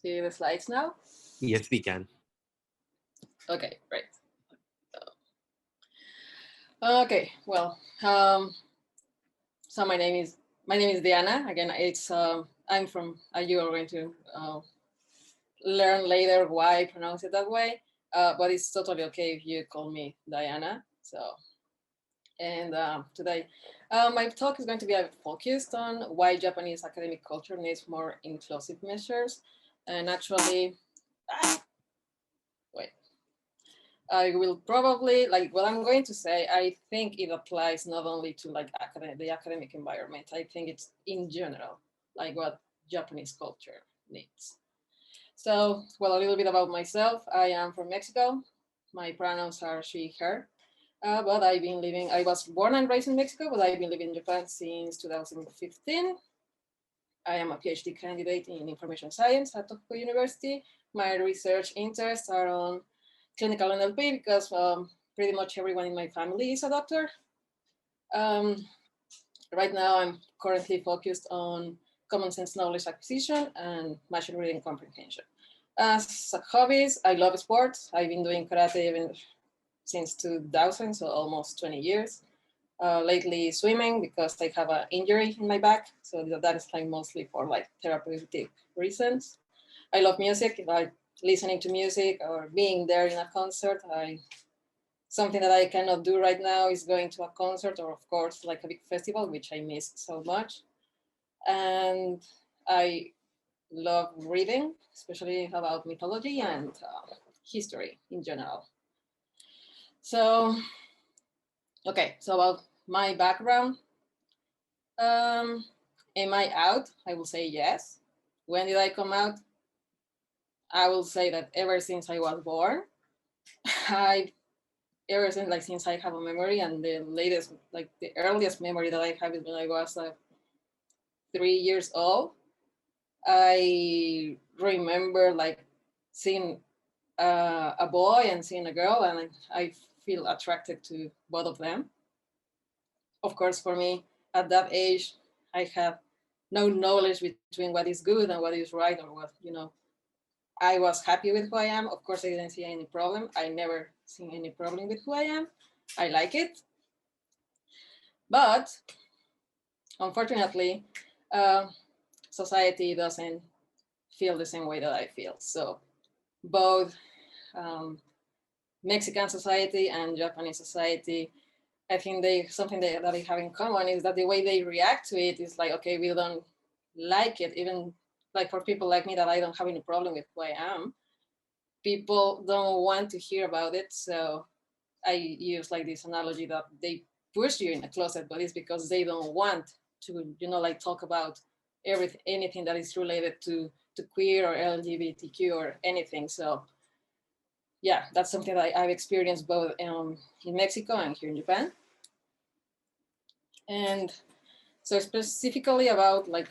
see the slides now? Yes, we can. Okay, great. Okay, well, so my name is Diana. Again, it's I'm from. You are going to learn later why I pronounce it that way, but it's totally okay if you call me Diana. So, and today, my talk is going to be focused on why Japanese academic culture needs more inclusive measures, and actually, wait. I will probably, like what I'm going to say, I think it applies not only to like the academic environment, I think it's in general, like what Japanese culture needs. So, well, a little bit about myself. I am from Mexico. My pronouns are she, her. But I was born and raised in Mexico, but I've been living in Japan since 2015. I am a PhD candidate in information science at Tokyo University. My research interests are on clinical NLP because pretty much everyone in my family is a doctor. Um, right now, I'm currently focused on common sense knowledge acquisition and machine reading comprehension. As hobbies, I love sports. I've been doing karate even since 2000, so almost 20 years. Lately swimming because I have an injury in my back, so that is like mostly for like therapeutic reasons. I love music, like listening to music or being there in a concert. Something that I cannot do right now is going to a concert or of course like a big festival, which I miss so much. And I love reading, especially about mythology and history in general. So, okay, so about my background. Am I out? I will say yes. When did I come out? I will say that ever since I was born. I ever since since I have a memory, and the latest the earliest memory that I have is when I was 3 years old. I remember like seeing a boy and seeing a girl, and I feel attracted to both of them. Of course, for me at that age, I have no knowledge between what is good and what is right or what. I was happy with who I am. Of course, I didn't see any problem. I never seen any problem with who I am. I like it. But unfortunately, uh, society doesn't feel the same way that I feel. So both um, Mexican society and Japanese society, I think something that they have in common is that the way they react to it is like, okay, we don't like it. Even like for people like me that I don't have any problem with who I am, people don't want to hear about it. So I use like this analogy that they push you in a closet, but it's because they don't want to, like talk about anything that is related to queer or LGBTQ or anything. So yeah, that's something that I've experienced both in Mexico and here in Japan. And so specifically about like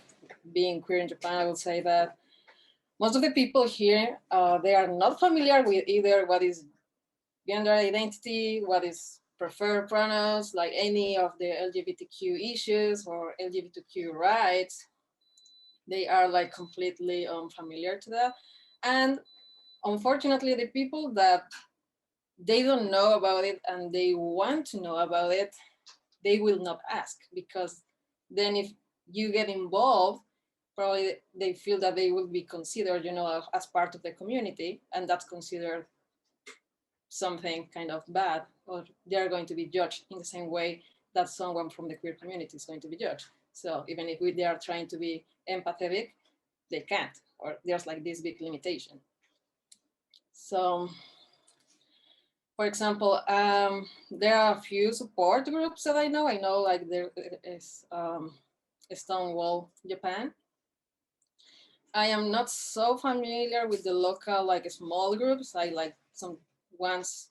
being queer in Japan, I would say that most of the people here, they are not familiar with either what is gender identity, what is preferred pronouns, like any of the LGBTQ issues or LGBTQ rights. They are like completely unfamiliar to that. And unfortunately, the people that they don't know about it and they want to know about it, they will not ask, because then if you get involved, probably they feel that they will be considered, as part of the community, and that's considered something kind of bad, or they're going to be judged in the same way that someone from the queer community is going to be judged. So even if they are trying to be empathetic, they can't, or there's like this big limitation. So for example, there are a few support groups that I know. Like there is Stonewall Japan. I am not so familiar with the local like small groups. I like some ones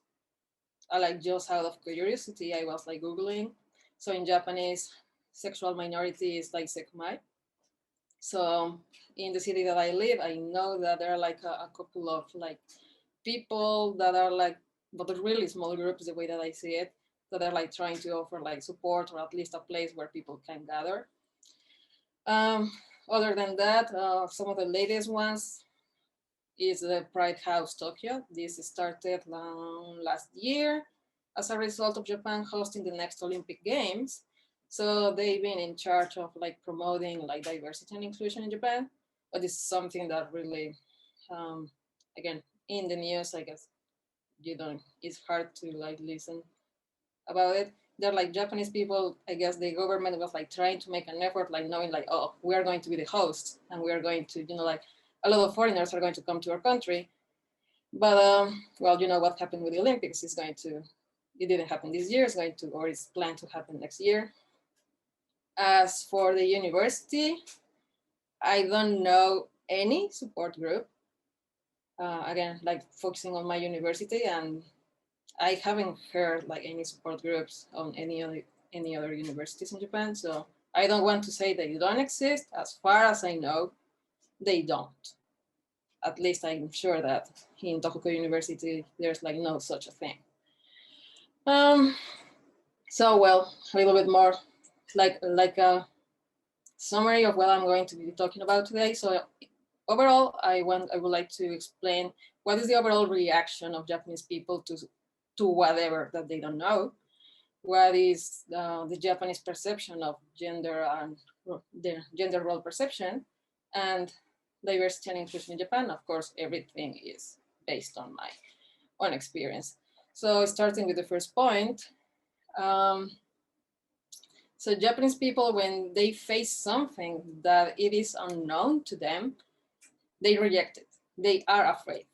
I like just out of curiosity, I was like Googling. So in Japanese, sexual minority is like sekumai. So in the city that I live, I know that there are like a couple of like people that are like, but really small groups, the way that I see it, that are like trying to offer like support or at least a place where people can gather. Other than that, some of the latest ones is the Pride House Tokyo. This started last year as a result of Japan hosting the next Olympic Games. So they've been in charge of like promoting like diversity and inclusion in Japan, but it's something that really, again, in the news, I guess it's hard to like listen about it. They're like Japanese people, I guess the government was like trying to make an effort, like knowing like, oh, we are going to be the host and we are going to, like a lot of foreigners are going to come to our country. But well, what happened with the Olympics is it didn't happen this year, it's going to, or it's planned to happen next year. As for the university, I don't know any support group. Again, like focusing on my university, and I haven't heard like any support groups on any other universities in Japan. So I don't want to say they don't exist. As far as I know, they don't. At least I'm sure that in Tohoku University, there's like no such a thing. So well, a little bit more like a summary of what I'm going to be talking about today. So overall, I would like to explain what is the overall reaction of Japanese people to whatever that they don't know. What is the Japanese perception of gender and the gender role perception, and diversity and inclusion in Japan. Of course, everything is based on my own experience. So starting with the first point, so Japanese people, when they face something that it is unknown to them, they reject it. They are afraid.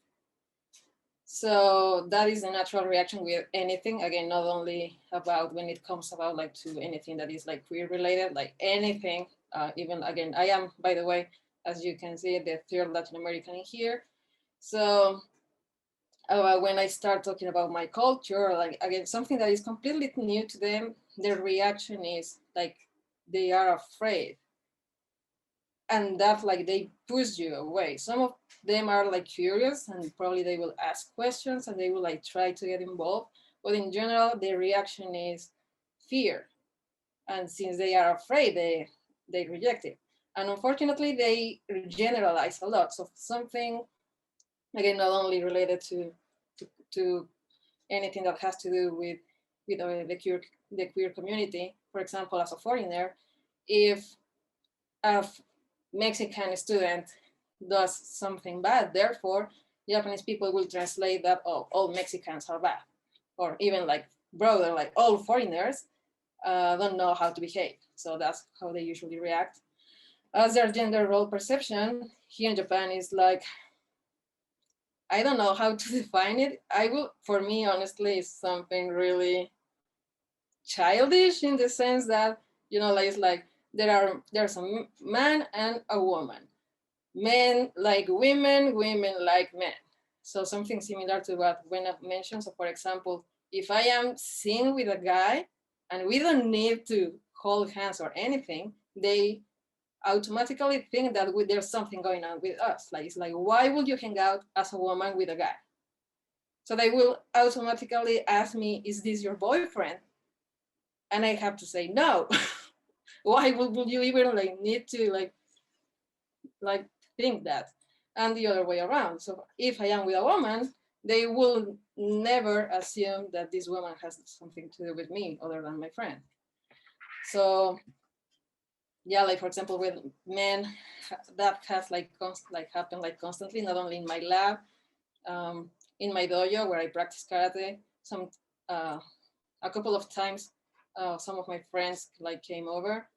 So that is a natural reaction with anything. Again, not only about when it comes about like to anything that is like queer related, like anything. Even again, I am, by the way, as you can see, the third Latin American in here. So when I start talking about my culture, like again, something that is completely new to them, their reaction is like they are afraid. And that like they push you away. Some of them are like curious and probably they will ask questions and they will like try to get involved. But in general, their reaction is fear. And since they are afraid, they reject it. And unfortunately, they generalize a lot. So something, again, not only related to anything that has to do with the queer community. For example, as a foreigner, if a Mexican student does something bad, therefore Japanese people will translate that, oh, all Mexicans are bad, or even like broader, like all foreigners don't know how to behave. So that's how they usually react. As their gender role perception here in Japan is like, I don't know how to define it. For me, honestly, it's something really childish in the sense that, like, it's like there's a man and a woman. Men like women, women like men. So something similar to what Gwen mentioned. So for example, if I am seen with a guy and we don't need to hold hands or anything, they automatically think that there's something going on with us. Like, it's like, why would you hang out as a woman with a guy? So they will automatically ask me, is this your boyfriend? And I have to say no. Why would you even like need to like think that? And the other way around. So if I am with a woman, they will never assume that this woman has something to do with me other than my friend. So yeah, like for example, with men, that has like happened like constantly, not only in my lab, in my dojo where I practice karate. A couple of times, some of my friends like came over.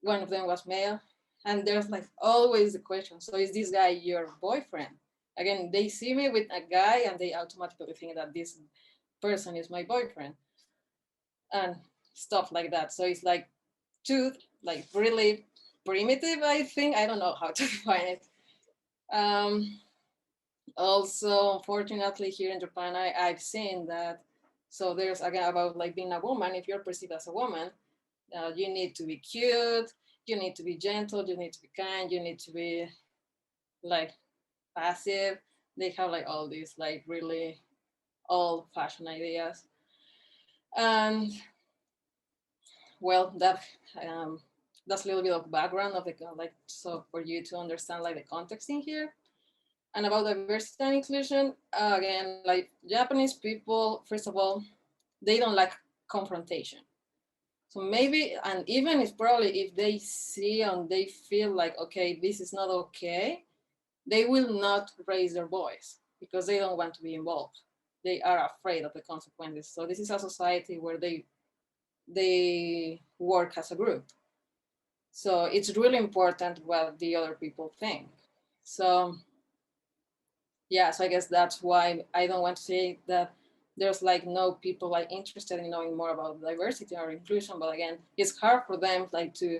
One of them was male, and there's like always the question, so is this guy your boyfriend? Again, they see me with a guy and they automatically think that this person is my boyfriend and stuff like that. So it's like too like really primitive, I think. I don't know how to define it. Also, unfortunately, here in Japan, I've seen that. So there's again about like being a woman. If you're perceived as a woman, you need to be cute, you need to be gentle, you need to be kind, you need to be like passive. They have like all these like really old-fashioned ideas. And well, that's a little bit of background of the like, so for you to understand like the context in here. And about diversity and inclusion, again, like Japanese people, first of all, they don't like confrontation. So maybe, and even if probably if they see and they feel like, okay, this is not okay, they will not raise their voice because they don't want to be involved. They are afraid of the consequences. So this is a society where they work as a group. So it's really important what the other people think. So yeah, so I guess that's why I don't want to say that there's like no people like interested in knowing more about diversity or inclusion, but again, it's hard for them like to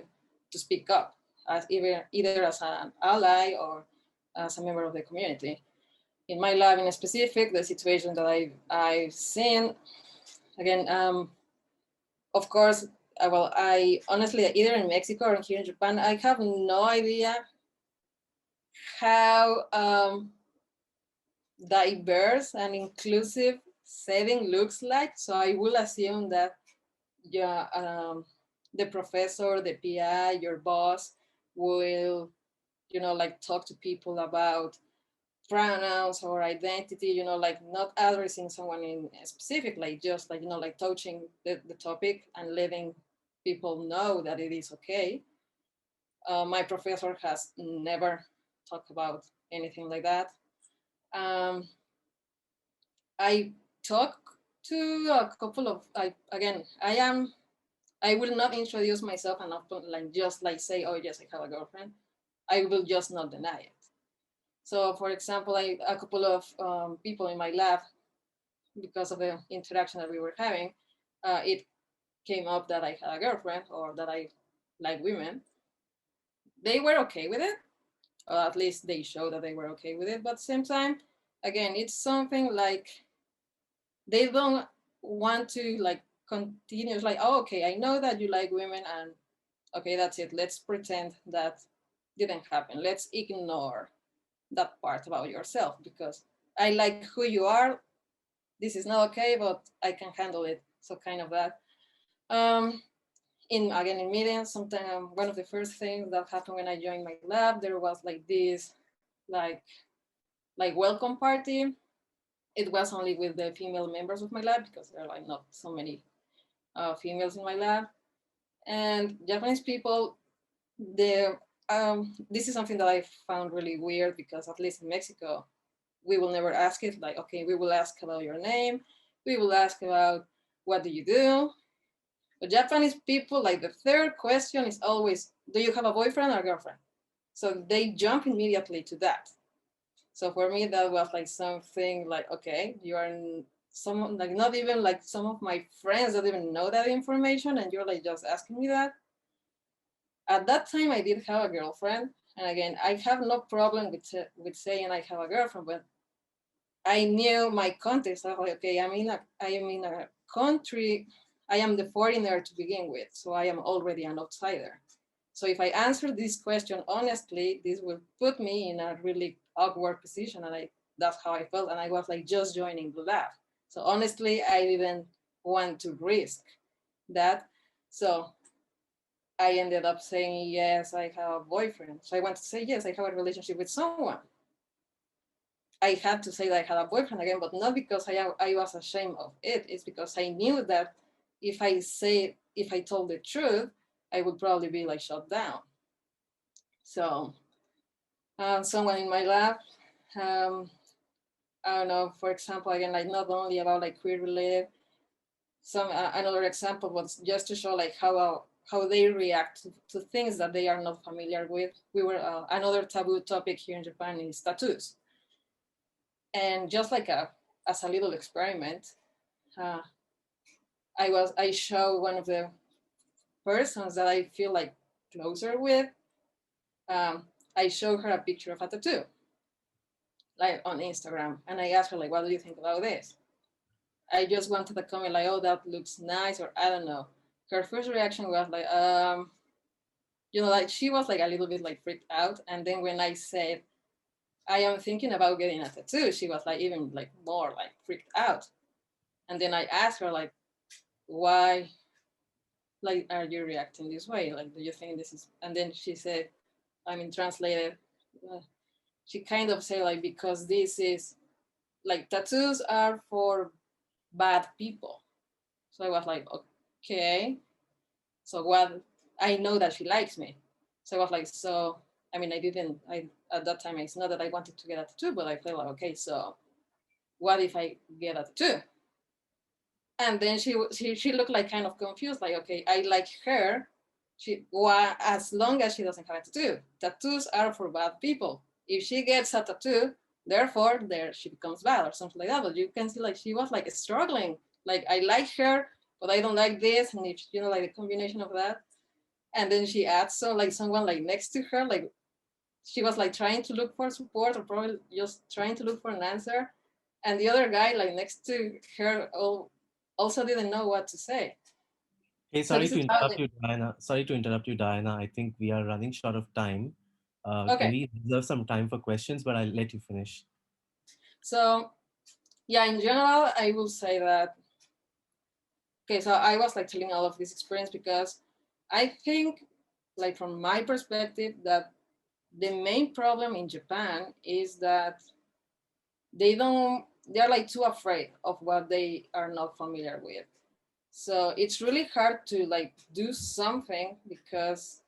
speak up as either as an ally or as a member of the community. In my lab in specific, the situation that I've seen, again, of course, well, I honestly, either in Mexico or here in Japan, I have no idea how diverse and inclusive setting looks like. So I will assume that yeah, the professor, the PI, your boss will, like talk to people about pronouns or identity, like not addressing someone in specific, like just like, like touching the topic and letting people know that it is okay. My professor has never talked about anything like that. Um, I talk to a couple of, again, I will not introduce myself and not like just like say, oh yes, I have a girlfriend. I will just not deny it. So for example, a couple of people in my lab, because of the interaction that we were having, it came up that I had a girlfriend or that I like women. They were okay with it, or at least they showed that they were okay with it. But at the same time, again, it's something like they don't want to like continue. It's like, oh, okay, I know that you like women, and okay, that's it. Let's pretend that didn't happen. Let's ignore that part about yourself because I like who you are. This is not okay, but I can handle it. So kind of that. Um, in meetings, sometimes one of the first things that happened when I joined my lab, there was like this like welcome party. It was only with the female members of my lab because there are like not so many females in my lab. And Japanese people, the this is something that I found really weird because at least in Mexico, we will never ask it like, okay, we will ask about your name, we will ask about what do you do. But Japanese people, like the third question is always, do you have a boyfriend or girlfriend? So they jump immediately to that. So for me, that was like something like, okay, you are someone like not even like some of my friends don't even know that information, and you're like just asking me that. At that time, I did have a girlfriend, and again, I have no problem with saying I have a girlfriend, but I knew my context. I was like, okay, I am in a country. I am the foreigner to begin with, so I am already an outsider. So if I answer this question honestly, this will put me in a really awkward position, and that's how I felt. And I was like just joining the lab. So honestly, I didn't want to risk that. So I ended up saying yes, I have a boyfriend. So I want to say yes, I have a relationship with someone. I had to say that I had a boyfriend again, but not because I was ashamed of it. It's because I knew that if I told the truth, I would probably be like shut down. So someone in my lab, um, I don't know, for example, again, like not only about like queer related, another example was just to show like how they react to things that they are not familiar with. We were another taboo topic here in Japan is tattoos. And just like as a little experiment, uh, I show one of the persons that I feel like closer with. Um, I show her a picture of a tattoo, like on Instagram, and I asked her like, "What do you think about this?" I just wanted to comment like, "Oh, that looks nice," or I don't know. Her first reaction was like, like she was like a little bit like freaked out, and then when I said, "I am thinking about getting a tattoo," she was like even like more like freaked out. And then I asked her like, "Why like are you reacting this way? Like, do you think this is?" And then she said, I mean, translated, she kind of say like, because this is like, tattoos are for bad people. So I was like, okay, so what? I know that she likes me. So I was like, so I mean, I at that time, it's not that I wanted to get a tattoo, but I felt like, okay, so what if I get a tattoo? And then she looked like kind of confused, like, okay, I like her. As long as she doesn't have a tattoo. Tattoos are for bad people. If she gets a tattoo, therefore there she becomes bad or something like that. But you can see like she was like struggling. Like, I like her, but I don't like this, and if like the combination of that. And then she adds so like someone like next to her, like she was like trying to look for support or probably just trying to look for an answer, and the other guy like next to her also didn't know what to say. Hey, So sorry this to is how interrupt you, Diana. Sorry to interrupt you, Diana. I think we are running short of time. Can okay. we reserve some time for questions? But I'll let you finish. So yeah, in general, I will say that, okay, so I was like telling all of this experience because I think, like from my perspective, that the main problem in Japan is that they're like too afraid of what they are not familiar with. So it's really hard to like do something because,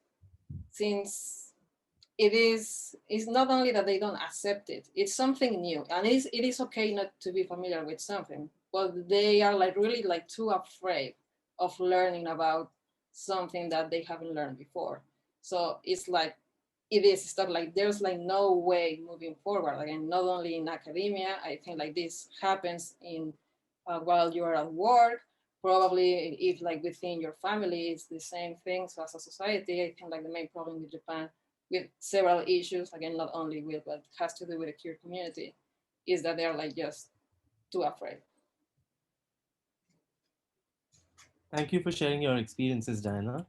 since it's not only that they don't accept it, it's something new, and it is okay not to be familiar with something, but they are like really like too afraid of learning about something that they haven't learned before. So it's like, it is stuff like, there's like no way moving forward. Again, not only in academia, I think like this happens in while you're at work, probably if like within your family it's the same thing. So as a society, I think like the main problem with Japan, with several issues, again, not only with what has to do with the queer community, is that they're like just too afraid. Thank you for sharing your experiences, Diana.